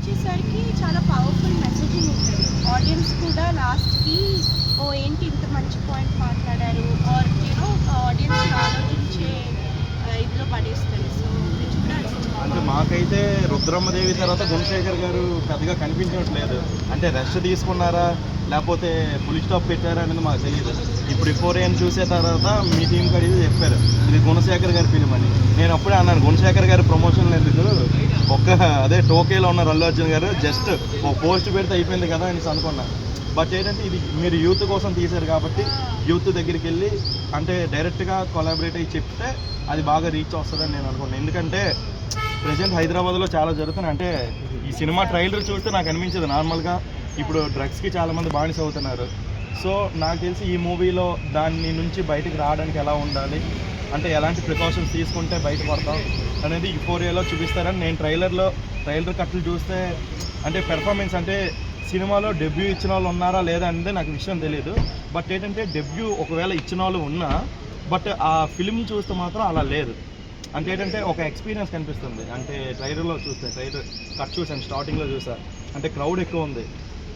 వచ్చేసరికి చాలా powerful messaging ఉంటుంది. ఆడియన్స్ కూడా లాస్ట్‌కి ఓ ఏంటి ఇంత మంచి పాయింట్ మాట్లాడారు ఆర్ ఆడియన్స్ ఆలోచించే ఇదిలో పడేస్తారు. సో మీరు చూడాల్సింది. అంటే మాకైతే రుద్రమ్మదేవి తర్వాత గుణశేఖర్ గారు పెద్దగా కనిపించట్లేదు. అంటే రెస్ట్ తీసుకున్నారా లేకపోతే ఫుల్ స్టాప్ పెట్టారా అనేది మాకు తెలియదు. ఇప్పుడు ఫోరేన్ చూసే తర్వాత మీ టీం కడిగి చెప్పారు ఇది గుణశేఖర్ గారి ఫిలిం అని. నేను అప్పుడే అన్నాను గుణశేఖర్ గారి ప్రమోషన్లు ఎందుకు, అదే టోకేలో ఉన్న అల్లు అర్జున్ గారు జస్ట్ ఓ పోస్ట్ పెడితే అయిపోయింది కదా అని అనుకున్నా. బట్ ఏంటంటే ఇది మీరు యూత్ కోసం తీశారు కాబట్టి యూత్ దగ్గరికి వెళ్ళి అంటే డైరెక్ట్గా కొలాబరేట్ అయ్యి చెప్తే అది బాగా రీచ్ వస్తుందని నేను అనుకున్నాను. ఎందుకంటే ప్రజెంట్ హైదరాబాద్లో చాలా జరుగుతున్నాయి. అంటే ఈ సినిమా ట్రైలర్ చూస్తే నాకు అనిపించదు నార్మల్గా ఇప్పుడు డ్రగ్స్కి చాలామంది బానిస అవుతున్నారు. సో నాకు తెలిసి ఈ మూవీలో దాని నుంచి బయటకు రావడానికి ఎలా ఉండాలి, అంటే ఎలాంటి ప్రికాషన్స్ తీసుకుంటే బయటపడతాం అనేది యుఫోరియాలో చూపిస్తారని నేను ట్రైలర్ కట్లు చూస్తే అంటే పెర్ఫార్మెన్స్ అంటే సినిమాలో డెబ్యూ ఇచ్చిన వాళ్ళు ఉన్నారా లేదా అనేది నాకు విషయం తెలియదు. బట్ ఏంటంటే డెబ్యూ ఒకవేళ ఇచ్చిన వాళ్ళు ఉన్నా బట్ ఆ ఫిల్మ్ చూస్తే మాత్రం అలా లేదు. అంటే ఏంటంటే ఒక ఎక్స్పీరియన్స్ కనిపిస్తుంది. అంటే ట్రైలర్లో చూస్తే ట్రైలర్ కట్ చూసాను, స్టార్టింగ్లో చూసాను. అంటే క్రౌడ్ ఎక్కువ ఉంది.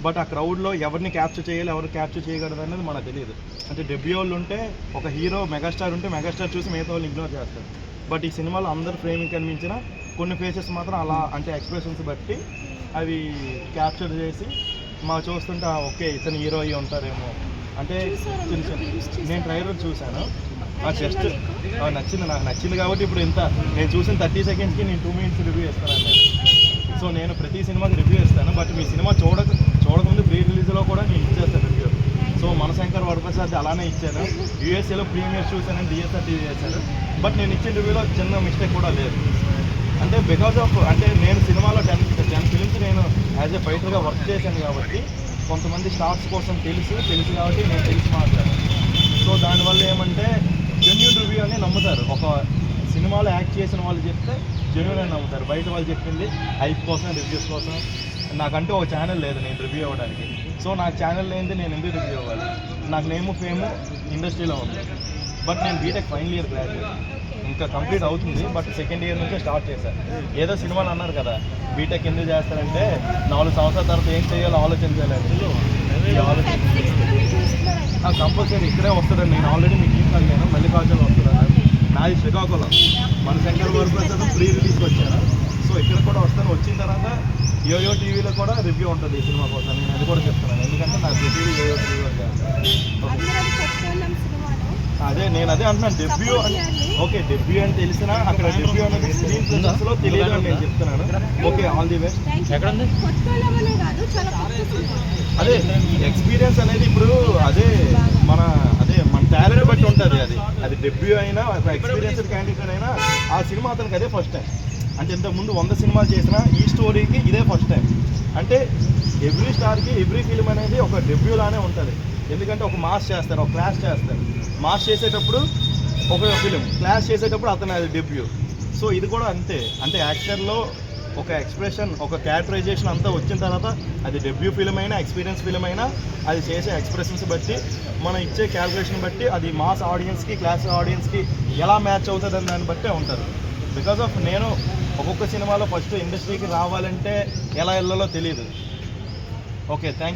బట్ ఆ క్రౌడ్లో ఎవరిని క్యాప్చర్ చేయాలి ఎవరు క్యాప్చర్ చేయగలదు అనేది మనకు తెలియదు. అంటే డెబ్యూ వాళ్ళు ఉంటే ఒక హీరో మెగాస్టార్ ఉంటే మెగాస్టార్ చూసి మిగతా వాళ్ళు ఇగ్నోర్ చేస్తారు. బట్ ఈ సినిమాలో అందరు ఫ్రేమింగ్ కనిపించిన కొన్ని ఫేసెస్ మాత్రం అలా అంటే ఎక్స్ప్రెషన్స్ బట్టి అవి క్యాప్చర్ చేసి మా చూస్తుంటే ఓకే ఇతను హీరో అయ్యి ఉంటారేమో అంటే నేను ట్రైలర్ చూశాను. జస్ట్ నచ్చింది, నాకు నచ్చింది కాబట్టి ఇప్పుడు ఇంత నేను చూసిన 30 సెకండ్స్కి నేను 2 మినిట్స్ రివ్యూ ఇస్తాను నేను. సో నేను ప్రతి సినిమాకి రివ్యూ ఇస్తాను. బట్ మీ సినిమా చూడకముందు ప్రీ రిలీజ్లో కూడా నేను ఇచ్చేస్తాను రివ్యూ. సో మనశంకర్ వరప్రసాద్ అలానే ఇచ్చాను. యూఎస్ఏలో ప్రీమియర్ చూసానని డిఎస్ఆర్ టీవీ చేశారు. బట్ నేను ఇచ్చిన రివ్యూలో చిన్న మిస్టేక్ కూడా లేదు. అంటే బికాజ్ ఆఫ్ అంటే నేను సినిమాలో 10 ఫిలిమ్స్ నేను యాజ్ ఏ ఫైటర్గా వర్క్ చేశాను కాబట్టి కొంతమంది స్టార్స్ కోసం తెలుసు కాబట్టి నేను తెలిసి మాట్లాడాను. సో దానివల్ల ఏమంటే జెన్యూన్ రివ్యూ అని నమ్ముతారు. ఒక సినిమాలో యాక్ట్ చేసిన వాళ్ళు చెప్తే జెన్యూన్ అని నమ్ముతారు. బయట వాళ్ళు చెప్పింది హైప్ కోసం రివ్యూస్ కోసం. నాకంటూ ఒక ఛానల్ లేదు నేను రివ్యూ అవ్వడానికి. సో నాకు ఛానల్ లేనిది నేను ఎందుకు రివ్యూ అవ్వాలి? నాకు నేము ఫేము ఇండస్ట్రీలో ఉంది. బట్ నేను బీటెక్ ఫైనల్ ఇయర్ గ్రాడ్యుయేట్, ఇంకా కంప్లీట్ అవుతుంది. బట్ సెకండ్ ఇయర్ నుంచే స్టార్ట్ చేశాను. ఏదో సినిమాలు అన్నారు కదా బీటెక్ ఎందుకు చేస్తారంటే 4 సంవత్సరాల తర్వాత ఏం చేయాలో ఆలోచించాలని. కంపల్సరీ ఇక్కడే వస్తాడండి. నేను ఆల్రెడీ మీకు టీం కలిగాను, మల్లికార్జున వస్తున్నాను. నాది శ్రీకాకుళం, మన శంకర్ వరప్రసాద్ ప్రీ రిలీజ్కి వచ్చాను. సో ఇక్కడ కూడా వస్తాను. వచ్చిన తర్వాత యోయో టీవీలో కూడా రివ్యూ ఉంటుంది ఈ సినిమా కోసం. నేను అది కూడా చెప్తున్నాను ఎందుకంటే నాకు టీవీ యోయో టీవీ అదే నేను అదే అంటున్నాను. డెబ్యూ ఓకే డెబ్యూ అని తెలిసినా అక్కడ డెబ్యూ అనేది స్క్రీన్ ప్రెజెన్స్లో తెలియదు అని నేను చెప్తున్నాను. Okay all the best. అదే ఎక్స్పీరియన్స్ అనేది ఇప్పుడు అదే మన టాలెంట్ బట్టి ఉంటుంది. అది డెబ్యూ అయినా ఒక ఎక్స్పీరియన్స్డ్ క్యాండిడేట్ అయినా ఆ సినిమా అతనికి అదే ఫస్ట్ టైం. అంటే ఇంతకుముందు 100 సినిమాలు చేసినా ఈ స్టోరీకి ఇదే ఫస్ట్ టైం. అంటే ఎవ్రీ స్టార్కి ఎవ్రీ ఫిల్మ్ అనేది ఒక డెబ్యూలానే ఉంటుంది. ఎందుకంటే ఒక మాస్ చేస్తారు, ఒక క్లాస్ చేస్తారు. మాస్ చేసేటప్పుడు ఒక ఫిలిం, క్లాస్ చేసేటప్పుడు అతను అది డెబ్యూ. సో ఇది కూడా అంతే. అంటే యాక్టర్లో ఒక ఎక్స్ప్రెషన్ ఒక క్యారెక్టరైజేషన్ అంతా వచ్చిన తర్వాత అది డెబ్యూ ఫిలిం అయినా ఎక్స్పీరియన్స్ ఫిలిం అయినా అది చేసే ఎక్స్ప్రెషన్స్ బట్టి మనం ఇచ్చే క్యాల్కులేషన్ బట్టి అది మాస్ ఆడియన్స్కి క్లాస్ ఆడియన్స్కి ఎలా మ్యాచ్ అవుతుంది అని దాన్ని బట్టే ఉంటారు. బికాజ్ ఆఫ్ నేను ఒక్కొక్క సినిమాలో ఫస్ట్ ఇండస్ట్రీకి రావాలంటే ఎలా వెళ్ళాలో తెలియదు. Okay thank you.